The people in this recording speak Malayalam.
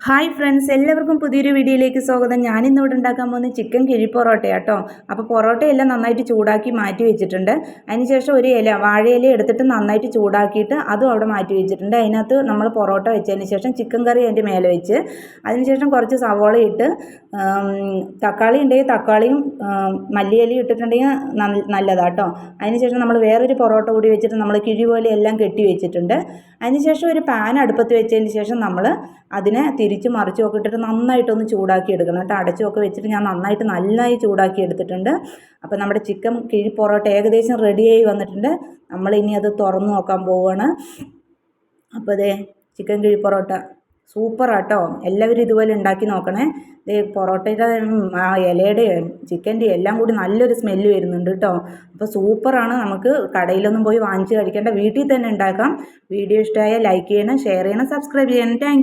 ഹായ് ഫ്രണ്ട്സ്, എല്ലാവർക്കും പുതിയൊരു വീഡിയോയിലേക്ക് സ്വാഗതം. ഞാനിന്നിവിടെ ഉണ്ടാക്കാൻ പോകുന്നത് ചിക്കൻ കിഴി പൊറോട്ട കേട്ടോ. അപ്പോൾ പൊറോട്ടയെല്ലാം നന്നായിട്ട് ചൂടാക്കി മാറ്റി വെച്ചിട്ടുണ്ട്. അതിനുശേഷം ഒരു വാഴയില എടുത്തിട്ട് നന്നായിട്ട് ചൂടാക്കിയിട്ട് അതും അവിടെ മാറ്റി വെച്ചിട്ടുണ്ട്. അതിനകത്ത് നമ്മൾ പൊറോട്ട വെച്ചതിന് ശേഷം ചിക്കൻ കറി അതിൻ്റെ മേലെ വെച്ച് അതിനുശേഷം കുറച്ച് സവോള ഇട്ട് തക്കാളി ഉണ്ടെങ്കിൽ തക്കാളിയും മല്ലിയിലയും ഇട്ടിട്ടുണ്ടെങ്കിൽ നല്ലതാട്ടോ. അതിനുശേഷം നമ്മൾ വേറൊരു പൊറോട്ട കൂടി വെച്ചിട്ട് നമ്മൾ കിഴി പോലെ എല്ലാം കെട്ടി വെച്ചിട്ടുണ്ട്. അതിനുശേഷം ഒരു പാൻ അടുപ്പത്ത് വെച്ചതിന് ശേഷം നമ്മൾ അതിനെ തിരിച്ച് മറിച്ചുമൊക്കെ ഇട്ടിട്ട് നന്നായിട്ടൊന്ന് ചൂടാക്കി എടുക്കണം കേട്ടോ. അടച്ചുമൊക്കെ വെച്ചിട്ട് ഞാൻ നന്നായി ചൂടാക്കി എടുത്തിട്ടുണ്ട്. അപ്പോൾ നമ്മുടെ ചിക്കൻ കിഴി പൊറോട്ട ഏകദേശം റെഡിയായി വന്നിട്ടുണ്ട്. നമ്മളിനി അത് തുറന്ന് നോക്കാൻ പോവുകയാണ്. അപ്പോൾ ഇതേ ചിക്കൻ കിഴി പൊറോട്ട സൂപ്പറാട്ടോ. എല്ലാവരും ഇതുപോലെ ഉണ്ടാക്കി നോക്കണേ. ഇത് പൊറോട്ടയുടെ ആ ഇലയുടെയും ചിക്കൻ്റെയും എല്ലാം കൂടി നല്ലൊരു സ്മെല്ല് വരുന്നുണ്ട് കേട്ടോ. അപ്പോൾ സൂപ്പറാണ്. നമുക്ക് കടയിലൊന്നും പോയി വാങ്ങിച്ച് കഴിക്കേണ്ട, വീട്ടിൽ തന്നെ ഉണ്ടാക്കാം. വീഡിയോ ഇഷ്ടമായാൽ ലൈക്ക് ചെയ്യണം, ഷെയർ ചെയ്യണം, സബ്സ്ക്രൈബ് ചെയ്യണം. താങ്ക്